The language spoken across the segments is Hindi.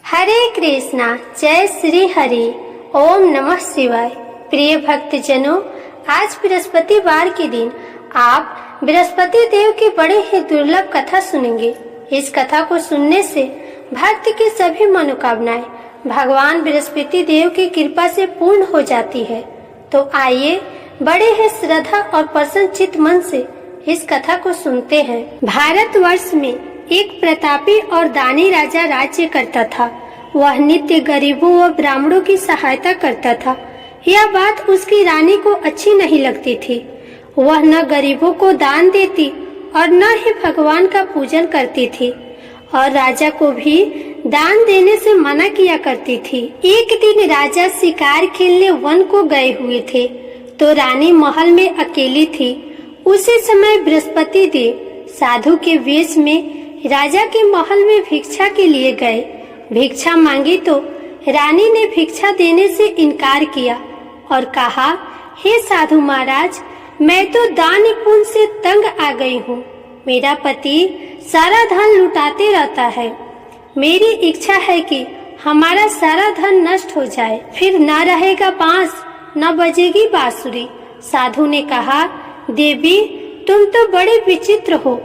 हरे कृष्णा, जय श्री हरि। ओम नमः शिवाय। प्रिय भक्तजनों, आज बृहस्पतिवार के दिन आप बृहस्पति देव की बड़ी ही दुर्लभ कथा सुनेंगे। इस कथा को सुनने से भक्त की सभी मनोकामनाएं भगवान बृहस्पति देव की कृपा से पूर्ण हो जाती है। तो आइए बड़े ही श्रद्धा और प्रसन्न चित्त मन से इस कथा को सुनते हैं। भारतवर्ष में एक प्रतापी और दानी राजा राज्य करता था। वह नित्य गरीबों व ब्राह्मणों की सहायता करता था। यह बात उसकी रानी को अच्छी नहीं लगती थी। वह न गरीबों को दान देती और न ही भगवान का पूजन करती थी और राजा को भी दान देने से मना किया करती थी। एक दिन राजा शिकार खेलने वन को गए हुए थे तो रानी महल में अकेली थी। उसी समय बृहस्पति देव साधु के वेश में राजा के महल में भिक्षा के लिए गए। भिक्षा मांगी तो रानी ने भिक्षा देने से इनकार किया और कहा, हे साधु महाराज, मैं तो दान पुण्य से तंग आ गई हूँ। मेरा पति सारा धन लुटाते रहता है। मेरी इच्छा है कि हमारा सारा धन नष्ट हो जाए, फिर न रहेगा बांस न बजेगी बांसुरी। साधु ने कहा, देवी, तुम तो बड़े विचित्र हो।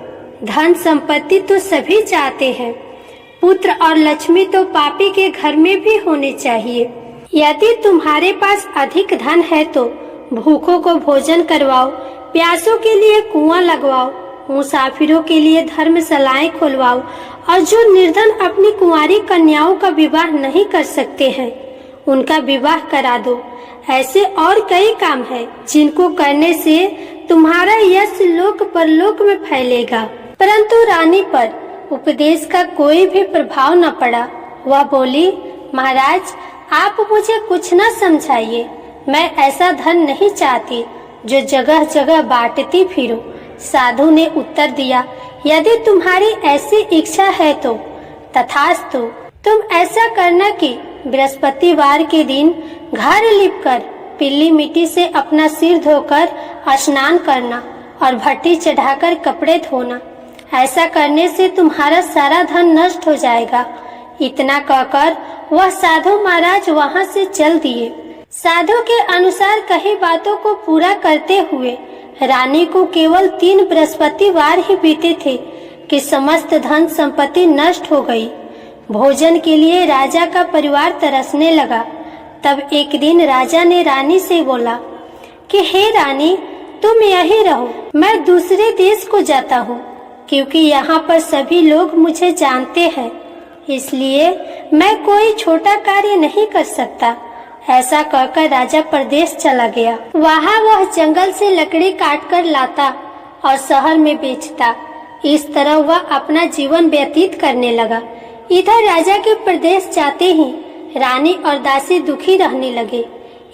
धन संपत्ति तो सभी चाहते हैं, पुत्र और लक्ष्मी तो पापी के घर में भी होने चाहिए। यदि तुम्हारे पास अधिक धन है तो भूखों को भोजन करवाओ, प्यासों के लिए कुआं लगवाओ, मुसाफिरों के लिए धर्मशालाएं खुलवाओ और जो निर्धन अपनी कुंवारी कन्याओं का विवाह नहीं कर सकते हैं उनका विवाह करा दो। ऐसे और कई काम हैं जिनको करने से तुम्हारा यश लोक परलोक में फैलेगा। परंतु रानी पर उपदेश का कोई भी प्रभाव न पड़ा। वह बोली, महाराज, आप मुझे कुछ न समझाइए। मैं ऐसा धन नहीं चाहती जो जगह जगह बांटती फिरूं। साधु ने उत्तर दिया, यदि तुम्हारी ऐसी इच्छा है तो तथास्तु। तुम ऐसा करना कि बृहस्पतिवार के दिन घर लिपकर पीली मिट्टी से अपना सिर धोकर स्नान करना और भट्टी चढ़ाकर कपड़े धोना। ऐसा करने से तुम्हारा सारा धन नष्ट हो जाएगा। इतना कहकर वह साधु महाराज वहां से चल दिए। साधु के अनुसार कही बातों को पूरा करते हुए रानी को केवल 3 बृहस्पतिवार ही बीते थे कि समस्त धन संपत्ति नष्ट हो गई। भोजन के लिए राजा का परिवार तरसने लगा। तब एक दिन राजा ने रानी से बोला कि हे रानी, तुम यहीं रहो, मैं दूसरे देश को जाता हूँ, क्योंकि यहाँ पर सभी लोग मुझे जानते हैं, इसलिए मैं कोई छोटा कार्य नहीं कर सकता। ऐसा कहकर राजा परदेश चला गया। वहाँ वह जंगल से लकड़ी काट कर लाता और शहर में बेचता। इस तरह वह अपना जीवन व्यतीत करने लगा। इधर राजा के प्रदेश जाते ही रानी और दासी दुखी रहने लगे।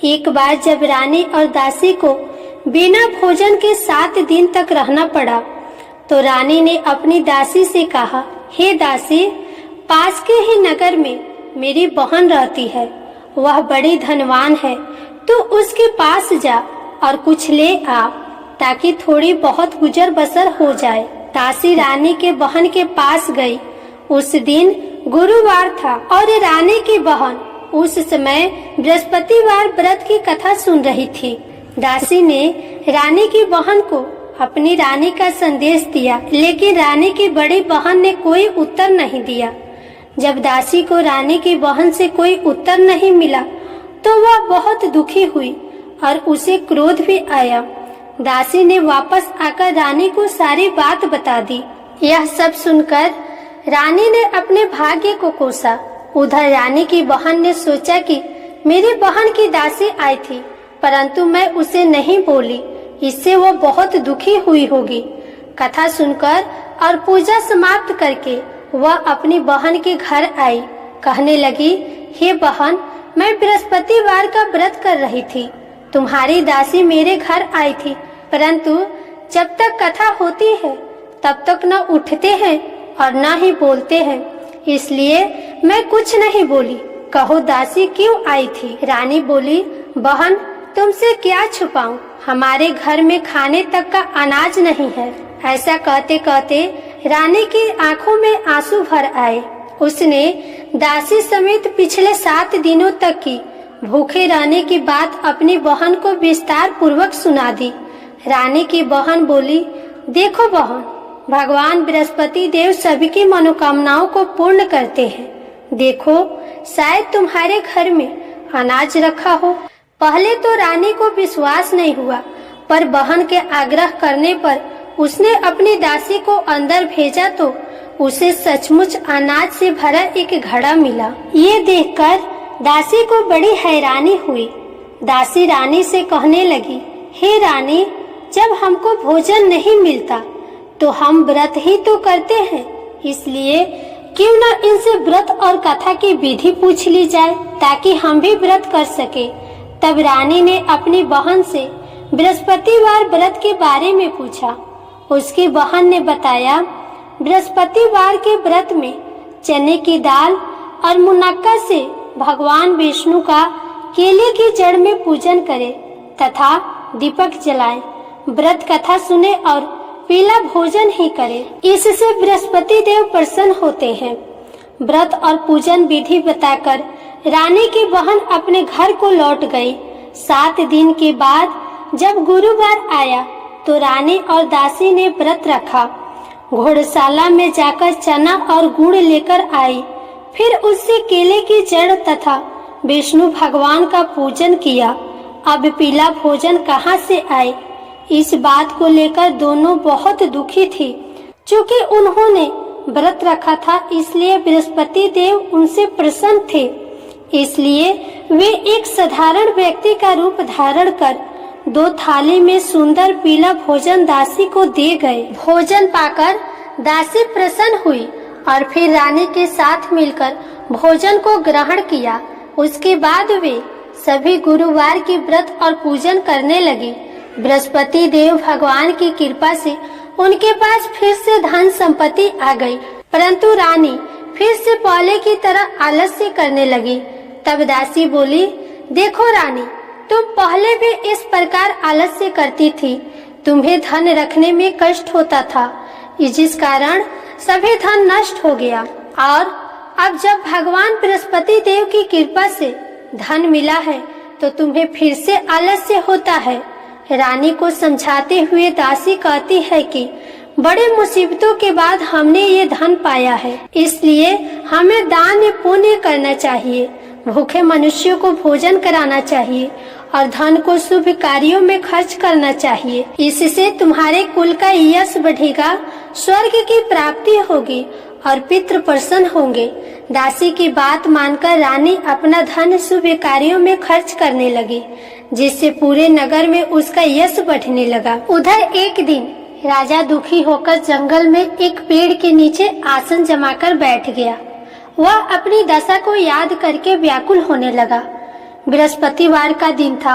एक बार जब रानी और दासी को बिना भोजन के 7 दिन तक रहना पड़ा तो रानी ने अपनी दासी से कहा, हे दासी, पास के ही नगर में मेरी बहन रहती है। वह बड़ी धनवान है, तो उसके पास जा और कुछ ले आ ताकि थोड़ी बहुत गुजर बसर हो जाए। दासी रानी के बहन के पास गई। उस दिन गुरुवार था और रानी की बहन उस समय बृहस्पतिवार व्रत की कथा सुन रही थी। दासी ने रानी की बहन को अपनी रानी का संदेश दिया, लेकिन रानी की बड़ी बहन ने कोई उत्तर नहीं दिया। जब दासी को रानी की बहन से कोई उत्तर नहीं मिला तो वह बहुत दुखी हुई और उसे क्रोध भी आया। दासी ने वापस आकर रानी को सारी बात बता दी। यह सब सुनकर रानी ने अपने भाग्य को कोसा। उधर रानी की बहन ने सोचा कि मेरी बहन की दासी आई थी, परंतु मैं उसे नहीं बोली, इससे वो बहुत दुखी हुई होगी। कथा सुनकर और पूजा समाप्त करके वह अपनी बहन के घर आई। कहने लगी, हे बहन, मैं बृहस्पतिवार का व्रत कर रही थी। तुम्हारी दासी मेरे घर आई थी, परंतु जब तक कथा होती है तब तक न उठते हैं और न ही बोलते हैं, इसलिए मैं कुछ नहीं बोली। कहो दासी क्यों आई थी? रानी बोली, बहन, तुमसे क्या छुपाऊं, हमारे घर में खाने तक का अनाज नहीं है। ऐसा कहते कहते रानी की आंखों में आंसू भर आए उसने दासी समेत पिछले 7 दिनों तक की भूखे रहने की बात अपनी बहन को विस्तार पूर्वक सुना दी। रानी की बहन बोली, देखो बहन, भगवान बृहस्पति देव सभी की मनोकामनाओं को पूर्ण करते हैं। देखो, शायद तुम्हारे घर में अनाज रखा हो। पहले तो रानी को विश्वास नहीं हुआ, पर बहन के आग्रह करने पर उसने अपनी दासी को अंदर भेजा तो उसे सचमुच अनाज से भरा एक घड़ा मिला। ये देखकर दासी को बड़ी हैरानी हुई। दासी रानी से कहने लगी, हे रानी, जब हमको भोजन नहीं मिलता तो हम व्रत ही तो करते हैं, इसलिए क्यों न इनसे व्रत और कथा की विधि पूछ ली जाए ताकि हम भी व्रत कर सके। तब रानी ने अपनी बहन से बृहस्पतिवार व्रत के बारे में पूछा। उसकी बहन ने बताया, बृहस्पतिवार के व्रत में चने की दाल और मुनक्का से भगवान विष्णु का केले की जड़ में पूजन करें तथा दीपक जलाएं, व्रत कथा सुने और पीला भोजन ही करें। इससे बृहस्पति देव प्रसन्न होते हैं। व्रत और पूजन विधि बताकर रानी की बहन अपने घर को लौट गई। 7 दिन के बाद जब गुरुवार आया तो रानी और दासी ने व्रत रखा। घोड़शाला में जाकर चना और गुड़ लेकर आई, फिर उससे केले की जड़ तथा विष्णु भगवान का पूजन किया। अब पीला भोजन कहाँ से आए, इस बात को लेकर दोनों बहुत दुखी थी। चूँकि उन्होंने व्रत रखा था, इसलिए बृहस्पति देव उनसे प्रसन्न थे। इसलिए वे एक साधारण व्यक्ति का रूप धारण कर 2 थाली में सुंदर पीला भोजन दासी को दे गए। भोजन पाकर दासी प्रसन्न हुई और फिर रानी के साथ मिलकर भोजन को ग्रहण किया। उसके बाद वे सभी गुरुवार की व्रत और पूजन करने लगी। बृहस्पति देव भगवान की कृपा से उनके पास फिर से धन संपत्ति आ गई, परंतु रानी फिर से पहले की तरह आलस्य करने लगी। तब दासी बोली, देखो रानी, तुम पहले भी इस प्रकार आलस्य करती थी। तुम्हें धन रखने में कष्ट होता था, जिस कारण सभी धन नष्ट हो गया, और अब जब भगवान बृहस्पति देव की कृपा से धन मिला है तो तुम्हें फिर से आलस्य होता है। रानी को समझाते हुए दासी कहती है कि बड़े मुसीबतों के बाद हमने ये धन पाया है, इसलिए हमें दान पुण्य करना चाहिए, भूखे मनुष्यों को भोजन कराना चाहिए और धन को शुभ कार्यों में खर्च करना चाहिए। इससे तुम्हारे कुल का यश बढ़ेगा, स्वर्ग की प्राप्ति होगी और पितृ प्रसन्न होंगे। दासी की बात मानकर रानी अपना धन शुभ कार्यों में खर्च करने लगी, जिससे पूरे नगर में उसका यश बढ़ने लगा। उधर एक दिन राजा दुखी होकर जंगल में एक पेड़ के नीचे आसन जमाकर बैठ गया। वह अपनी दशा को याद करके व्याकुल होने लगा। बृहस्पतिवार का दिन था।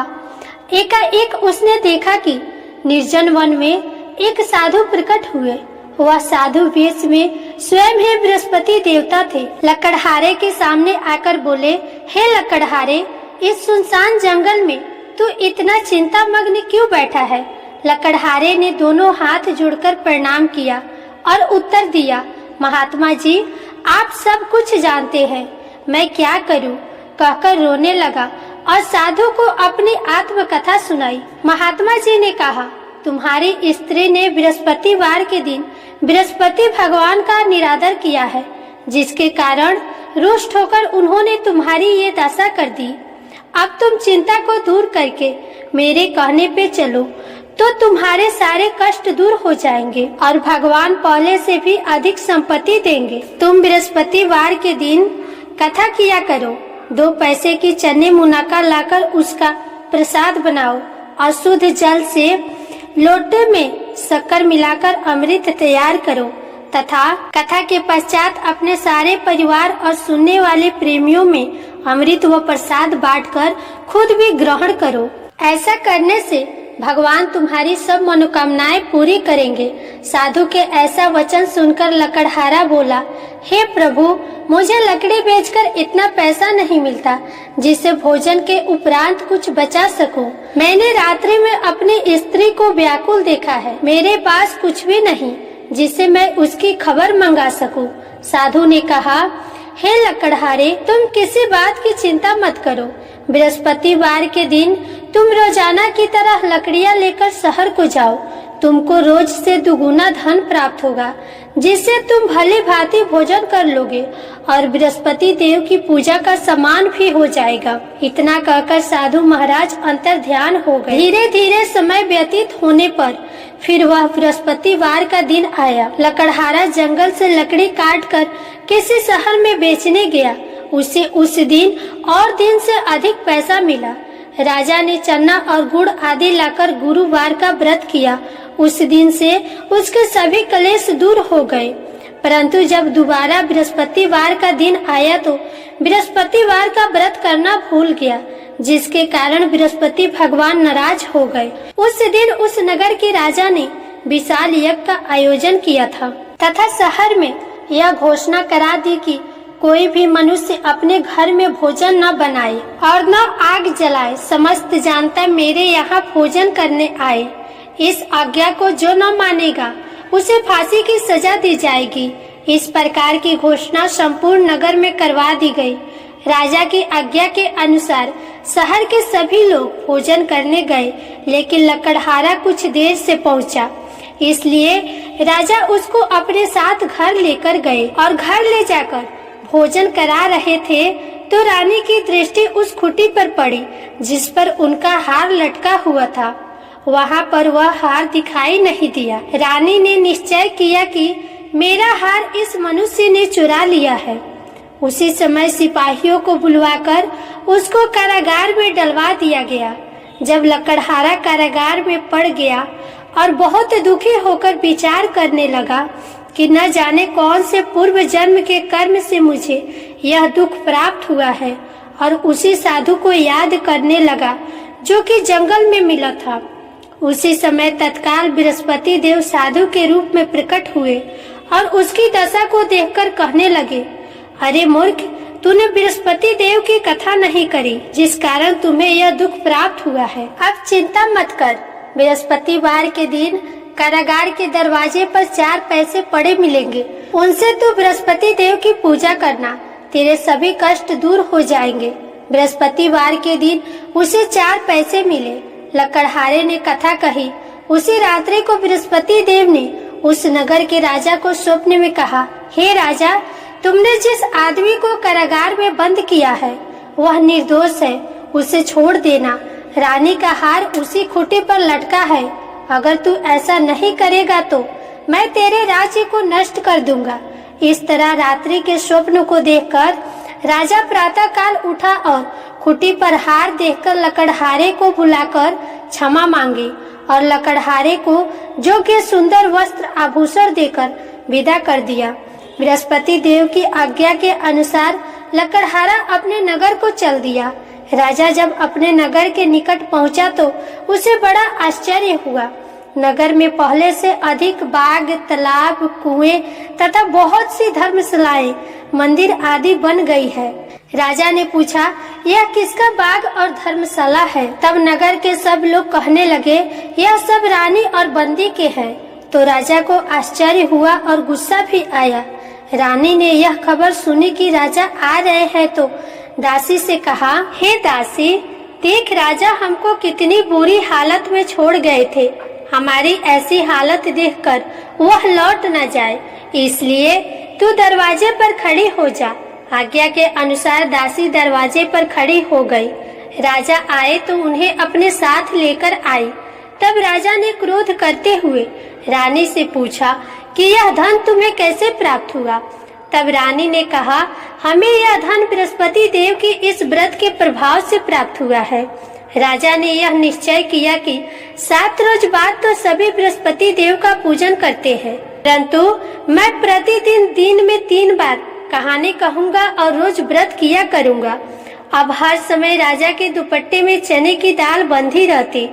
एकाएक उसने देखा कि निर्जन वन में एक साधु प्रकट हुए। वह साधु वेश में स्वयं ही बृहस्पति देवता थे। लकड़हारे के सामने आकर बोले, हे लकड़हारे, इस सुनसान जंगल में तू इतना चिंता मग्न क्यों बैठा है? लकड़हारे ने दोनों हाथ जोड़कर प्रणाम किया और उत्तर दिया, महात्मा जी, आप सब कुछ जानते हैं, मैं क्या करूं? कहकर रोने लगा और साधु को अपनी आत्मकथा सुनाई। महात्मा जी ने कहा, तुम्हारी स्त्री ने बृहस्पतिवार के दिन बृहस्पति भगवान का निरादर किया है, जिसके कारण रुष्ट होकर उन्होंने तुम्हारी ये दशा कर दी। अब तुम चिंता को दूर करके मेरे कहने पे चलो तो तुम्हारे सारे कष्ट दूर हो जाएंगे और भगवान पहले से भी अधिक संपत्ति देंगे। तुम बृहस्पतिवार के दिन कथा किया करो, 2 पैसे की चने मुनक्का लाकर उसका प्रसाद बनाओ और शुद्ध जल से लोटे में शक्कर मिलाकर अमृत तैयार करो तथा कथा के पश्चात अपने सारे परिवार और सुनने वाले प्रेमियों में अमृत व प्रसाद बांटकर खुद भी ग्रहण करो। ऐसा करने से भगवान तुम्हारी सब मनोकामनाएं पूरी करेंगे। साधु के ऐसा वचन सुनकर लकड़हारा बोला, हे प्रभु, मुझे लकड़ी बेचकर इतना पैसा नहीं मिलता जिससे भोजन के उपरांत कुछ बचा सकूं। मैंने रात्रि में अपनी स्त्री को व्याकुल देखा है। मेरे पास कुछ भी नहीं जिससे मैं उसकी खबर मंगा सकूं। साधु ने कहा, हे लकड़हारे, तुम किसी बात की चिंता मत करो। बृहस्पतिवार के दिन तुम रोजाना की तरह लकड़ियां लेकर शहर को जाओ। तुमको रोज से दुगुना धन प्राप्त होगा, जिससे तुम भली भांति भोजन कर लोगे और बृहस्पति देव की पूजा का सामान भी हो जाएगा। इतना कहकर साधु महाराज अंतर ध्यान हो गए। धीरे धीरे समय व्यतीत होने पर फिर वह बृहस्पतिवार का दिन आया। लकड़हारा जंगल से लकड़ी काट कर किसी शहर में बेचने गया। उसे उस दिन और दिन से अधिक पैसा मिला। राजा ने चना और गुड़ आदि लाकर गुरुवार का व्रत किया। उस दिन से उसके सभी कलेश दूर हो गए। परंतु जब दोबारा बृहस्पतिवार का दिन आया तो बृहस्पतिवार का व्रत करना भूल गया, जिसके कारण बृहस्पति भगवान नाराज हो गए। उस दिन उस नगर के राजा ने विशाल यज्ञ का आयोजन किया था तथा शहर में यह घोषणा करा दी कि कोई भी मनुष्य अपने घर में भोजन न बनाए और न आग जलाए। समस्त जनता मेरे यहाँ भोजन करने आए। इस आज्ञा को जो न मानेगा उसे फांसी की सजा दी जाएगी। इस प्रकार की घोषणा संपूर्ण नगर में करवा दी गई। राजा की आज्ञा के अनुसार शहर के सभी लोग भोजन करने गए, लेकिन लकड़हारा कुछ देर से पहुंचा। इसलिए राजा उसको अपने साथ घर लेकर गए और घर ले जाकर भोजन करा रहे थे तो रानी की दृष्टि उस खूंटी पर पड़ी जिस पर उनका हार लटका हुआ था। वहाँ पर वह हार दिखाई नहीं दिया। रानी ने निश्चय किया कि मेरा हार इस मनुष्य ने चुरा लिया है। उसी समय सिपाहियों को बुलवाकर उसको कारागार में डलवा दिया गया। जब लकड़हारा कारागार में पड़ गया और बहुत दुखी होकर विचार करने लगा कि न जाने कौन से पूर्व जन्म के कर्म से मुझे यह दुख प्राप्त हुआ है, और उसी साधु को याद करने लगा जो कि जंगल में मिला था। उसी समय तत्काल बृहस्पति देव साधु के रूप में प्रकट हुए और उसकी दशा को देखकर कहने लगे, अरे मूर्ख, तूने बृहस्पति देव की कथा नहीं करी, जिस कारण तुम्हें यह दुख प्राप्त हुआ है। अब चिंता मत कर। बृहस्पतिवार के दिन कारागार के दरवाजे पर 4 पैसे पड़े मिलेंगे। उनसे तू बृहस्पति देव की पूजा करना, तेरे सभी कष्ट दूर हो जाएंगे। बृहस्पतिवार के दिन उसे 4 पैसे मिले। लकड़हारे ने कथा कही। उसी रात्रि को बृहस्पति देव ने उस नगर के राजा को स्वप्न में कहा, हे राजा, तुमने जिस आदमी को कारागार में बंद किया है वह निर्दोष है, उसे छोड़ देना। रानी का हार उसी खूंटी पर लटका है। अगर तू ऐसा नहीं करेगा तो मैं तेरे राज्य को नष्ट कर दूंगा। इस तरह रात्रि के स्वप्न को देखकर राजा प्रातः काल उठा और खूंटी पर हार देखकर लकड़हारे को बुलाकर क्षमा मांगी और लकड़हारे को योग्य सुंदर वस्त्र आभूषण देकर विदा कर दिया। बृहस्पति देव की आज्ञा के अनुसार लकड़हारा अपने नगर को चल दिया। राजा जब अपने नगर के निकट पहुंचा तो उसे बड़ा आश्चर्य हुआ। नगर में पहले से अधिक बाग, तालाब, कुएं तथा बहुत सी धर्मशालाएं, मंदिर आदि बन गई है। राजा ने पूछा, यह किसका बाग और धर्मशाला है? तब नगर के सब लोग कहने लगे, यह सब रानी और बंदी के हैं। तो राजा को आश्चर्य हुआ और गुस्सा भी आया। रानी ने यह खबर सुनी कि राजा आ रहे हैं तो दासी से कहा, हे दासी, देख राजा हमको कितनी बुरी हालत में छोड़ गए थे। हमारी ऐसी हालत देखकर वह लौट न जाए, इसलिए तू दरवाजे पर खड़ी हो जा। आज्ञा के अनुसार दासी दरवाजे पर खड़ी हो गई। राजा आए तो उन्हें अपने साथ लेकर आई। तब राजा ने क्रोध करते हुए रानी से पूछा कि यह धन तुम्हें कैसे प्राप्त हुआ? तब रानी ने कहा, हमें यह धन बृहस्पति देव की इस व्रत के प्रभाव से प्राप्त हुआ है। राजा ने यह निश्चय किया कि 7 रोज बाद तो सभी बृहस्पति देव का पूजन करते हैं, परंतु मैं प्रतिदिन दिन में 3 बार कहानी कहूँगा और रोज व्रत किया करूँगा। अब हर समय राजा के दुपट्टे में चने की दाल बंधी रहती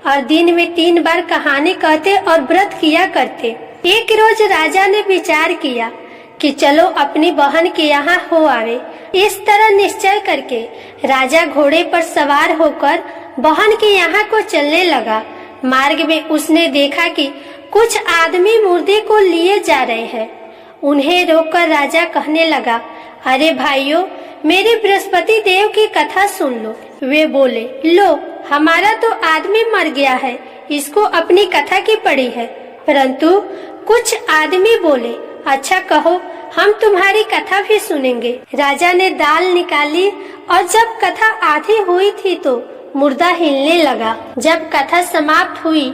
और दिन में 3 बार कहानी कहते और व्रत किया करते। एक रोज राजा ने विचार किया कि चलो अपनी बहन के यहाँ हो आवे। इस तरह निश्चय करके राजा घोड़े पर सवार होकर बहन के यहाँ को चलने लगा। मार्ग में उसने देखा कि कुछ आदमी मुर्दे को लिए जा रहे हैं। उन्हें रोककर राजा कहने लगा, अरे भाइयों, मेरी बृहस्पति देव की कथा सुन लो। वे बोले, लो, हमारा तो आदमी मर गया है, इसको अपनी कथा की पड़ी है। परंतु कुछ आदमी बोले, अच्छा कहो, हम तुम्हारी कथा भी सुनेंगे। राजा ने दाल निकाली और जब कथा आधी हुई थी तो मुर्दा हिलने लगा। जब कथा समाप्त हुई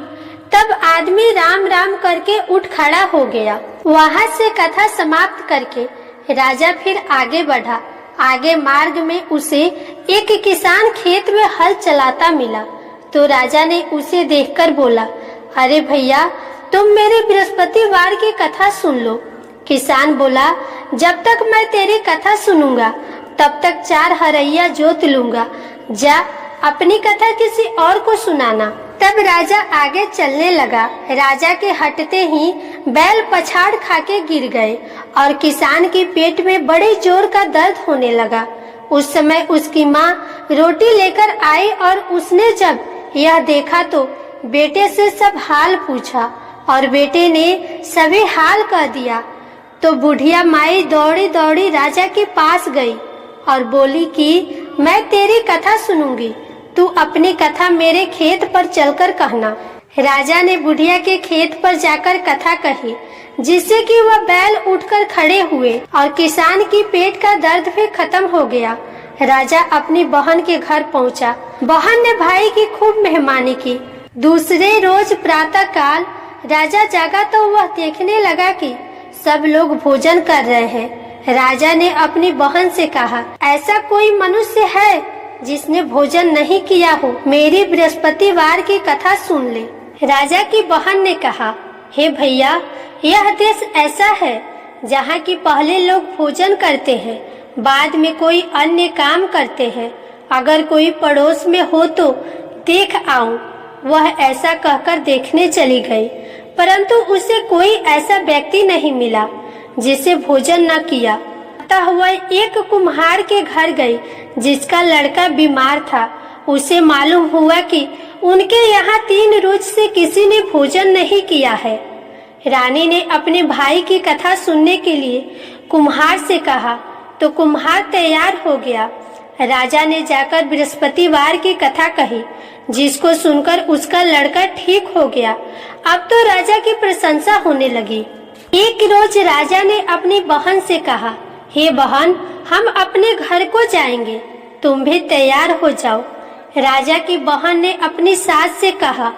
तब आदमी राम राम करके उठ खड़ा हो गया। वहाँ से कथा समाप्त करके राजा फिर आगे बढ़ा। आगे मार्ग में उसे एक किसान खेत में हल चलाता मिला तो राजा ने उसे देखकर बोला, अरे भैया, तुम मेरे बृहस्पतिवार की कथा सुन लो। किसान बोला, जब तक मैं तेरी कथा सुनूंगा तब तक 4 हरैया जोत लूंगा। जा, अपनी कथा किसी और को सुनाना। तब राजा आगे चलने लगा। राजा के हटते ही बैल पछाड़ खाके गिर गए और किसान के पेट में बड़े जोर का दर्द होने लगा। उस समय उसकी माँ रोटी लेकर आई और उसने जब यह देखा तो बेटे से सब हाल पूछा और बेटे ने सभी हाल कह दिया। तो बुढ़िया माई दौड़ी दौड़ी राजा के पास गई और बोली कि मैं तेरी कथा सुनूंगी, तू अपनी कथा मेरे खेत पर चलकर कहना। राजा ने बुढ़िया के खेत पर जाकर कथा कही, जिससे कि वह बैल उठकर खड़े हुए और किसान की पेट का दर्द भी खत्म हो गया। राजा अपनी बहन के घर पहुंचा। बहन ने भाई की खूब मेहमानी की। दूसरे रोज प्रातः काल राजा जागा तो वह देखने लगा कि सब लोग भोजन कर रहे हैं। राजा ने अपनी बहन से कहा, ऐसा कोई मनुष्य है जिसने भोजन नहीं किया हो, मेरी बृहस्पतिवार की कथा सुन ले। राजा की बहन ने कहा, हे भैया, यह देश ऐसा है जहाँ की पहले लोग भोजन करते हैं, बाद में कोई अन्य काम करते हैं। अगर कोई पड़ोस में हो तो देख आऊं। वह ऐसा कहकर देखने चली गई, परंतु उसे कोई ऐसा व्यक्ति नहीं मिला जिसे भोजन न किया। अतः वह एक कुम्हार के घर गई जिसका लड़का बीमार था। उसे मालूम हुआ कि उनके यहाँ 3 रोज से किसी ने भोजन नहीं किया है। रानी ने अपने भाई की कथा सुनने के लिए कुम्हार से कहा तो कुम्हार तैयार हो गया। राजा ने जाकर बृहस्पतिवार की कथा कही, जिसको सुनकर उसका लड़का ठीक हो गया। अब तो राजा की प्रशंसा होने लगी। एक रोज राजा ने अपनी बहन से कहा, हे बहन, हम अपने घर को जाएंगे, तुम भी तैयार हो जाओ। राजा की बहन ने अपनी सास से कहा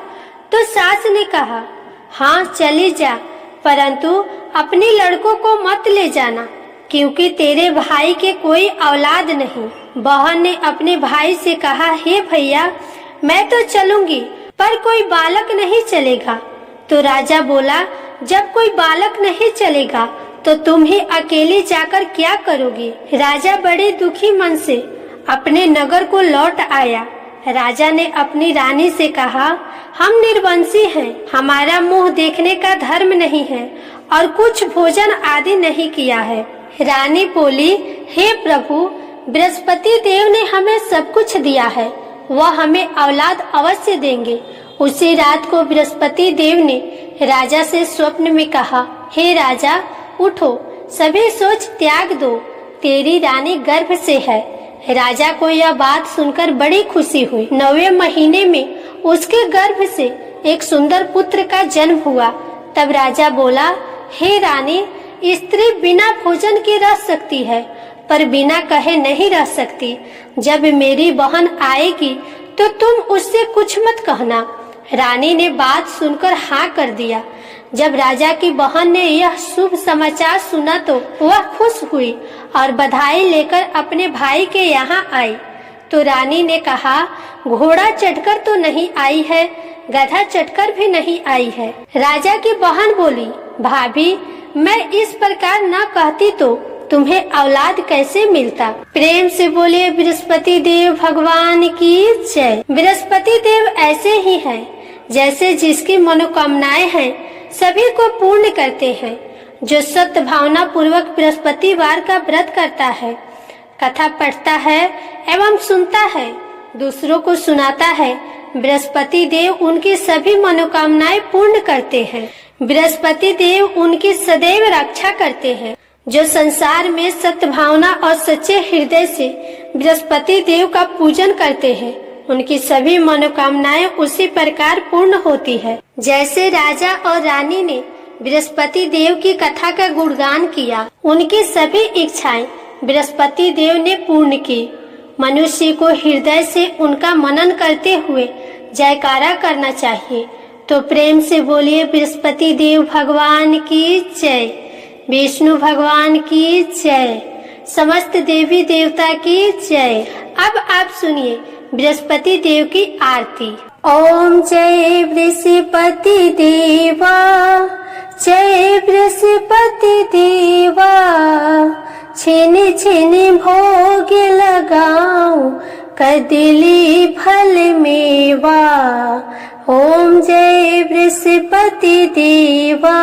तो सास ने कहा, हाँ चली जा, परंतु अपने लड़कों को मत ले जाना, क्योंकि तेरे भाई के कोई औलाद नहीं। बहन ने अपने भाई से कहा, हे भैया, मैं तो चलूंगी, पर कोई बालक नहीं चलेगा। तो राजा बोला, जब कोई बालक नहीं चलेगा तो तुम ही अकेली जाकर क्या करोगी। राजा बड़े दुखी मन से अपने नगर को लौट आया। राजा ने अपनी रानी से कहा, हम निर्वंशी हैं, हमारा मुंह देखने का धर्म नहीं है और कुछ भोजन आदि नहीं किया है। रानी बोली, हे प्रभु, बृहस्पति देव ने हमें सब कुछ दिया है, वह हमें औलाद अवश्य देंगे। उसी रात को बृहस्पति देव ने राजा से स्वप्न में कहा, हे राजा, उठो, सभी सोच त्याग दो, तेरी रानी गर्भ से है। राजा को यह बात सुनकर बड़ी खुशी हुई। 9वें महीने में उसके गर्भ से एक सुंदर पुत्र का जन्म हुआ। तब राजा बोला, हे रानी, स्त्री बिना भोजन के रह सकती है, पर बिना कहे नहीं रह सकती। जब मेरी बहन आएगी तो तुम उससे कुछ मत कहना। रानी ने बात सुनकर हाँ कर दिया। जब राजा की बहन ने यह शुभ समाचार सुना तो वह खुश हुई और बधाई लेकर अपने भाई के यहाँ आई। तो रानी ने कहा, घोड़ा चढ़कर तो नहीं आई है, गधा चढ़कर भी नहीं आई है। राजा की बहन बोली, भाभी, मैं इस प्रकार न कहती तो तुम्हें औलाद कैसे मिलता। प्रेम से बोले बृहस्पति देव भगवान की जय। बृहस्पति देव ऐसे ही हैं, जैसे जिसकी मनोकामनाएं हैं सभी को पूर्ण करते हैं। जो सत्य भावना पूर्वक बृहस्पतिवार का व्रत करता है, कथा पढ़ता है एवं सुनता है, दूसरों को सुनाता है, बृहस्पति देव उनकी सभी मनोकामनाएं पूर्ण करते हैं। बृहस्पति देव उनकी सदैव रक्षा करते हैं। जो संसार में सत्य भावना और सच्चे हृदय से बृहस्पति देव का पूजन करते हैं, उनकी सभी मनोकामनाएं उसी प्रकार पूर्ण होती है। जैसे राजा और रानी ने बृहस्पति देव की कथा का गुणगान किया, उनकी सभी इच्छाएं बृहस्पति देव ने पूर्ण की। मनुष्य को हृदय से उनका मनन करते हुए जयकारा करना चाहिए। तो प्रेम से बोलिए बृहस्पति देव भगवान की जय, विष्णु भगवान की जय, समस्त देवी देवता की जय। अब आप सुनिए बृहस्पति देव की आरती। ओम जय बृहस्पति देवा, जय बृहस्पति देवा, छिन छिन भोग लगाऊं कदली फल मेवा। ओम जय बृहस्पति देवा,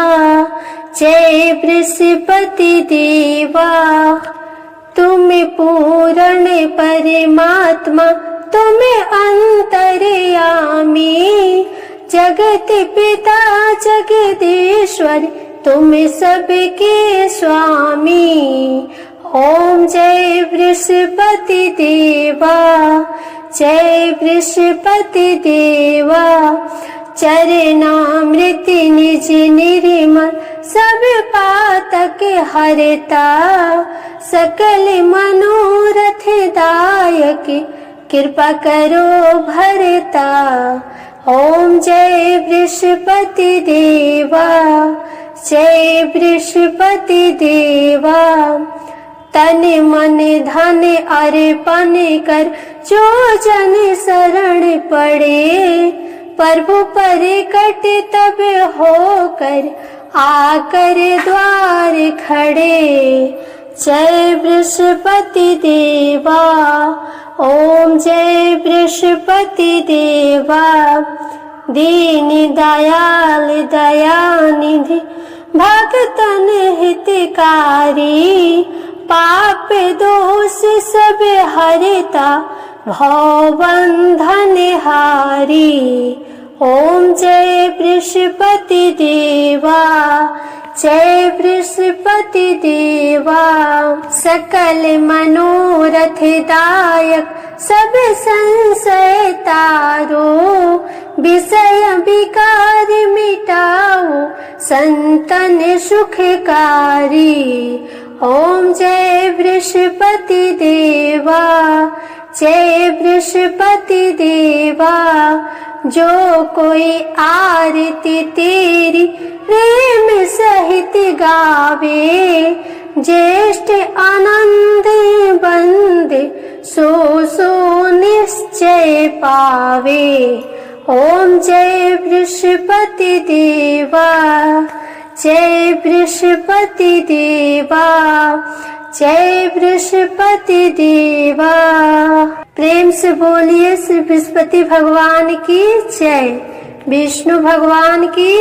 जय बृहस्पति देवा, तुम पूर्ण परमात्मा, तुम अंतर्यामी, जगत पिता जगदीश्वर, तुम सबके स्वामी। ओम जय बृहस्पति देवा, जय बृहस्पति देवा, चरणामृत निज निर्मल सब पातक हरता, सकल मनोरथ दायक कृपा करो भरता। ओम जय बृहस्पति देवा, जय बृहस्पति देवा, तन मन धन अर्पण कर जो जन शरण पड़े, प्रभु प्रकट तब होकर आकर द्वार खड़े। जय बृहस्पति देवा, ओम जय बृहस्पति देवा, दीन दयाल दयानिधि भक्तन हितकारी, पाप दोष सब हरता भव बंधन हारी। ओम जय बृहस्पति देवा, जय बृहस्पति देवा, सकल मनोरथ दायक सब संशय तारो, विषय विकार मिटाओ संतन सुखकारी। ओम जय बृहस्पति देवा, जय बृहस्पति देवा, जो कोई आरती तेरी प्रेम सहित गावे, ज्येष्ठ आनंद बंद सो निश्चय पावे। ओम जय बृहस्पति देवा, जय बृहस्पति देवा, जय बृहस्पति देवा। प्रेम से बोलिए श्री बृहस्पति भगवान की जय, विष्णु भगवान की